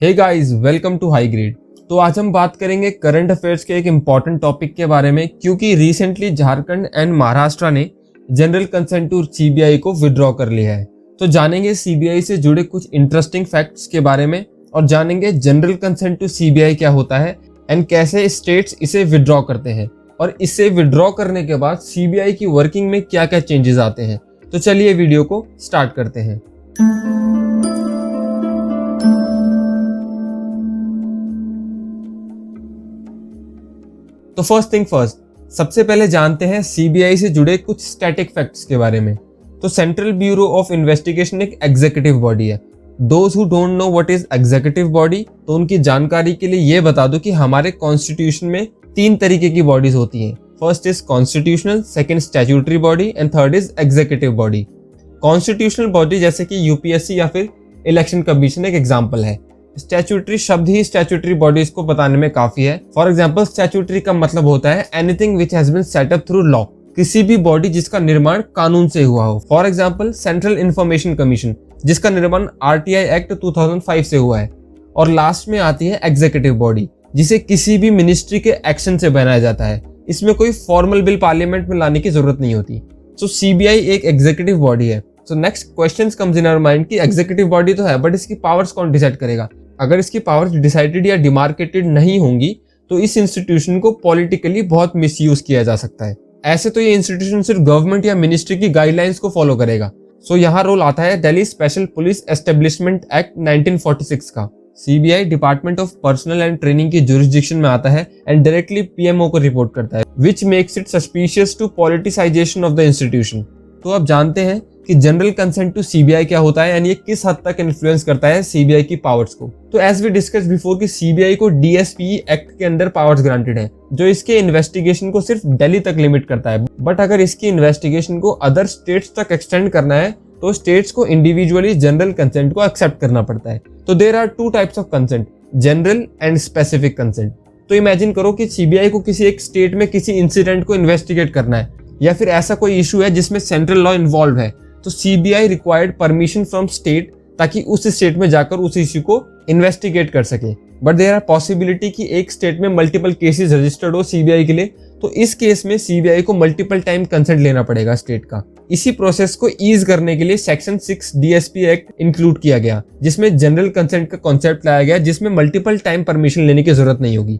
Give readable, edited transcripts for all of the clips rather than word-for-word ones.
Hey guys, welcome to high grade. तो आज हम बात करेंगे करंट अफेयर्स के एक इम्पॉर्टेंट टॉपिक के बारे में, क्योंकि रिसेंटली झारखंड एंड महाराष्ट्र ने जनरल कंसेंट टू सीबीआई को विड्रॉ कर लिया है। तो जानेंगे सीबीआई से जुड़े कुछ इंटरेस्टिंग फैक्ट्स के बारे में और जानेंगे जनरल कंसेंट टू सीबीआई क्या होता है एंड कैसे स्टेट्स इसे विड्रॉ करते हैं और इसे विड्रॉ करने के बाद सीबीआई की वर्किंग में क्या क्या चेंजेस आते हैं। तो चलिए वीडियो को स्टार्ट करते हैं। तो फर्स्ट थिंग फर्स्ट, सबसे पहले जानते हैं सीबीआई से जुड़े कुछ स्टैटिक फैक्ट्स के बारे में। तो सेंट्रल ब्यूरो ऑफ इन्वेस्टिगेशन एक एग्जीक्यूटिव बॉडी है। Those who don't know what is executive body, तो उनकी जानकारी के लिए ये बता दो कि हमारे कॉन्स्टिट्यूशन में 3 तरीके की बॉडीज होती हैं। First is constitutional, second statutory body and third is executive body. Constitutional body जैसे कि यूपीएससी या फिर इलेक्शन कमीशन एक एग्जाम्पल है। स्टैट्यूटरी शब्द ही स्टैट्यूटरी बॉडीज को बताने में काफी है। फॉर एग्जाम्पल, स्टैट्यूटरी का मतलब होता है anything which has been set up through law, किसी भी बॉडी जिसका निर्माण कानून से हुआ हो। For example, central information commission जिसका निर्माण आरटीआई एक्ट 2005 से हुआ है। और लास्ट में आती है एग्जीक्यूटिव बॉडी, जिसे किसी भी मिनिस्ट्री के एक्शन से बनाया जाता है। इसमें कोई फॉर्मल बिल पार्लियामेंट में लाने की जरूरत नहीं होती। सो सीबीआई एक एग्जीक्यूटिव बॉडी है। So next question comes in our mind कि एग्जीक्यूटिव बॉडी तो है, बट इसकी पावर्स कौन डिसाइड करेगा? अगर इसकी पावर्स डिसाइडेड या डिमार्केटेड नहीं होंगी तो इस इंस्टीट्यूशन को पॉलिटिकली बहुत मिसयूज किया जा सकता है। ऐसे तो ये इंस्टीट्यूशन सिर्फ गवर्नमेंट या मिनिस्ट्री की गाइडलाइंस को फॉलो करेगा। सो यहाँ रोल आता है Delhi special police establishment act 1946 का। CBI department of personnel and training की जुरिस्डिक्शन में आता है एंड डायरेक्टली पीएमओ को रिपोर्ट करता है, which makes it suspicious to politicisation of the institution. तो अब जानते हैं कि जनरल कंसेंट टू सीबीआई क्या होता है एंड ये किस हद तक इन्फ्लुएंस करता है सीबीआई की पावर्स को। तो एज वी डिस्कस बिफोर कि सीबीआई को डीएसपी एक्ट के अंदर पावर्स ग्रांटेड है, जो इसके इन्वेस्टिगेशन को सिर्फ दिल्ली तक लिमिट करता है। बट अगर इसकी इन्वेस्टिगेशन को अदर स्टेट्स तक एक्सटेंड करना है तो स्टेट्स को इंडिविजुअली जनरल कंसेंट को एक्सेप्ट करना पड़ता है। तो there are 2 types of consent, general and specific consent. तो इमेजिन करो कि सीबीआई को किसी एक स्टेट में किसी इंसिडेंट को इन्वेस्टिगेट करना है या फिर ऐसा कोई इशू है जिसमें सेंट्रल लॉ इन्वॉल्व है, तो CBI required permission from state ताकि उस स्टेट में जाकर उस इश्यू को इन्वेस्टिगेट कर सके। बट देयर आर पॉसिबिलिटी कि एक स्टेट में मल्टीपल केसेस रजिस्टर्ड हो सीबीआई के लिए, तो इस केस में सीबीआई को मल्टीपल टाइम कंसेंट लेना पड़ेगा स्टेट का। इसी प्रोसेस को ईज करने के लिए सेक्शन 6 डीएसपी एक्ट इंक्लूड किया गया, जिसमें जनरल कंसेंट का कॉन्सेप्ट लाया गया, जिसमें मल्टीपल टाइम परमिशन लेने की जरूरत नहीं होगी।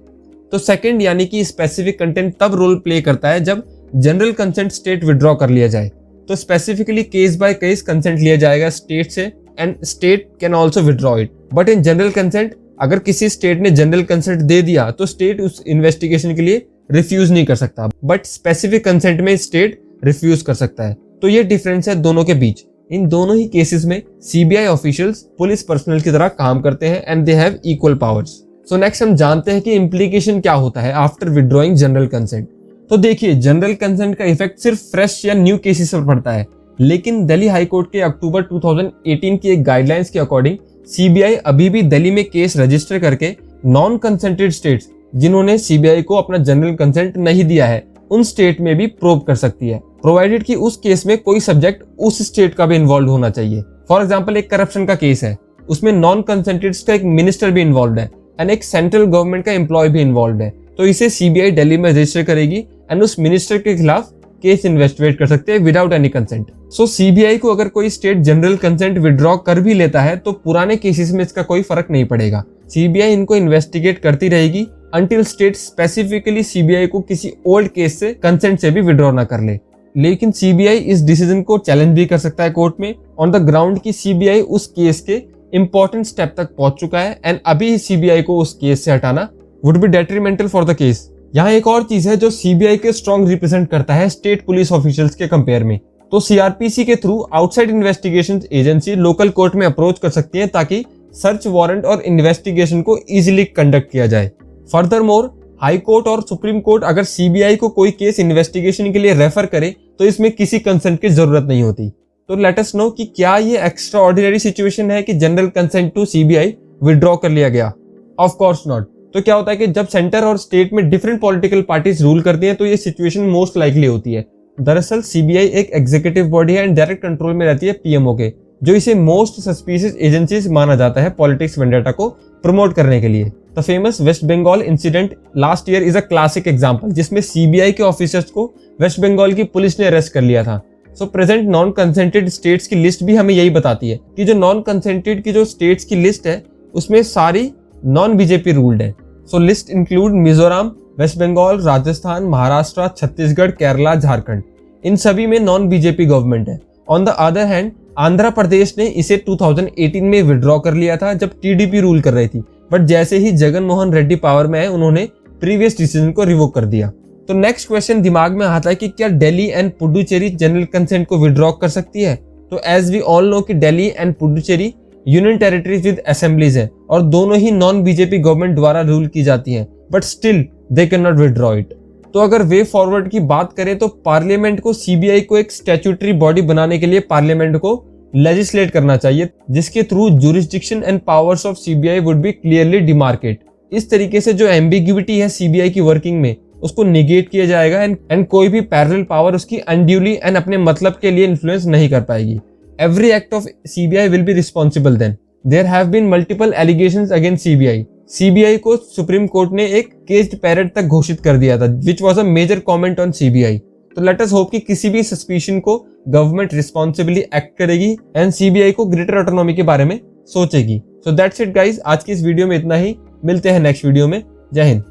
तो सेकंड यानी कि स्पेसिफिक कंटेंट तब रोल प्ले करता है जब जनरल कंसेंट स्टेट विड्रॉ कर लिया जाए। तो specifically case by case consent लिया जाएगा स्टेट से and state can also withdraw it. But in general consent अगर किसी स्टेट ने जनरल कंसेंट दे दिया तो स्टेट उस इन्वेस्टिगेशन के लिए रिफ्यूज नहीं कर सकता, बट स्पेसिफिक कंसेंट में स्टेट रिफ्यूज कर सकता है। तो ये डिफरेंस है दोनों के बीच। इन दोनों ही केसेस में सीबीआई ऑफिशियल्स पुलिस पर्सनल की तरह काम करते हैं and they have equal powers. So next हम जानते हैं कि इम्प्लीकेशन क्या होता है आफ्टर विड्रॉइंग जनरल कंसेंट। तो देखिए, जनरल कंसेंट का इफेक्ट सिर्फ फ्रेश या न्यू केसेस पर पड़ता है, लेकिन दिल्ली हाई कोर्ट के अक्टूबर 2018 की एक गाइडलाइंस के अकॉर्डिंग सीबीआई अभी भी दिल्ली में केस रजिस्टर करके नॉन कंसेंटेड स्टेट्स जिन्होंने सीबीआई को अपना जनरल कंसेंट नहीं दिया है उन स्टेट में भी प्रोब कर सकती है, प्रोवाइडेड कि उस केस में कोई सब्जेक्ट उस स्टेट का भी इन्वॉल्व होना चाहिए। फॉर एग्जाम्पल, एक करप्शन का केस है, उसमें नॉन कंसेंटेड का एक मिनिस्टर भी इन्वॉल्व है एंड एक सेंट्रल गवर्नमेंट का एम्प्लॉय भी इन्वॉल्व है, तो इसे सीबीआई दिल्ली में रजिस्टर करेगी एंड उस मिनिस्टर के खिलाफ केस इन्वेस्टिगेट कर सकते हैं विदाउट एनी कंसेंट। सो सीबीआई को अगर कोई स्टेट जनरल कंसेंट विड्रॉ कर भी लेता है तो पुराने केसेस में इसका कोई फर्क नहीं पड़ेगा। सीबीआई इनको इन्वेस्टिगेट करती रहेगी अंटिल स्टेट स्पेसिफिकली सीबीआई को किसी ओल्ड केस से कंसेंट से भी विड्रॉ ना कर ले। लेकिन सीबीआई इस डिसीजन को चैलेंज भी कर सकता है कोर्ट में ऑन द ग्राउंड की सीबीआई उस केस के इंपॉर्टेंट स्टेप तक पहुंच चुका है एंड अभी सीबीआई को उस केस से हटाना would be detrimental for the case. यहाँ एक और चीज है जो सीबीआई के स्ट्रॉन्ग रिप्रेजेंट करता है स्टेट पुलिस ऑफिशियल्स के कंपेयर में। तो सीआरपीसी के through outside investigation agency local court में अप्रोच कर सकती है ताकि सर्च वारंट और इन्वेस्टिगेशन को इजीली कंडक्ट किया जाए। फर्दरमोर, हाई कोर्ट और सुप्रीम कोर्ट अगर सीबीआई को कोई केस इन्वेस्टिगेशन के लिए रेफर करे तो इसमें किसी कंसेंट की जरूरत नहीं होती। तो लेट अस नो कि क्या ये एक्स्ट्रा ऑर्डिनरी सिचुएशन है कि general consent to CBI withdraw कर लिया गया? Of course not. तो क्या होता है कि जब सेंटर और स्टेट में डिफरेंट पॉलिटिकल पार्टीज रूल करती हैं तो ये सिचुएशन मोस्ट लाइकली होती है। दरअसल सीबीआई एक एग्जीक्यूटिव बॉडी है एंड डायरेक्ट कंट्रोल में रहती है पीएमओ के, जो इसे मोस्ट सस्पिशियस एजेंसीज माना जाता है पॉलिटिक्स वेंडेटा को प्रमोट करने के लिए। The famous West Bengal incident last year is a classic example, जिसमें सीबीआई के ऑफिसर्स को वेस्ट बंगाल की पुलिस ने अरेस्ट कर लिया था। So present non consented states की लिस्ट भी हमें यही बताती है कि जो नॉन कंसेंटेड की जो स्टेट्स की लिस्ट है उसमें सारी नॉन बीजेपी रूल्ड है। So list include Mizoram, West Bengal, Rajasthan, Maharashtra, Chhattisgarh, Kerala, Jharkhand. इन सभी में नॉन बीजेपी गवर्नमेंट है। On the other hand Andhra Pradesh ने इसे 2018 में विड्रॉ कर लिया था जब टीडीपी रूल कर रही थी, बट जैसे ही जगन मोहन रेड्डी पावर में आए उन्होंने प्रीवियस डिसीजन को रिवोक कर दिया। तो नेक्स्ट क्वेश्चन दिमाग में आता है कि क्या Delhi and Puducherry general consent को विड्रॉ कर सकती है? तो एज वी ऑल नो कि Delhi and Puducherry union territories with assemblies हैं और दोनों ही नॉन बीजेपी गवर्नमेंट द्वारा रूल की जाती हैं, but still they can not withdraw it. तो अगर वे फॉरवर्ड की बात करें तो पार्लियामेंट को सीबीआई को एक स्टैट्यूटरी बॉडी बनाने के लिए पार्लियामेंट को लेजिस्लेट करना चाहिए, जिसके through jurisdiction and powers of CBI would be clearly demarcate. इस तरीके से जो एम्बिग्यूटी है सीबीआई की वर्किंग में उसको निगेट किया जाएगा एंड कोई भी पैरेलल पावर उसकी अनड्यूली एंड अपने मतलब के लिए इन्फ्लुएंस नहीं कर पाएगी। Every act of CBI will be responsible then. There have been multiple allegations against CBI. CBI को सुप्रीम कोर्ट ने एक केज्ड पैरट तक घोषित कर दिया था, which was a major comment on CBI. तो लेट अस होप कि किसी भी सस्पिशन को गवर्नमेंट रिस्पॉन्सिबली एक्ट करेगी एंड सीबीआई को ग्रेटर ऑटोनॉमी के बारे में सोचेगी। सो दैट्स इट गाइज, आज की इस वीडियो में इतना ही। मिलते हैं नेक्स्ट वीडियो में। जय हिंद।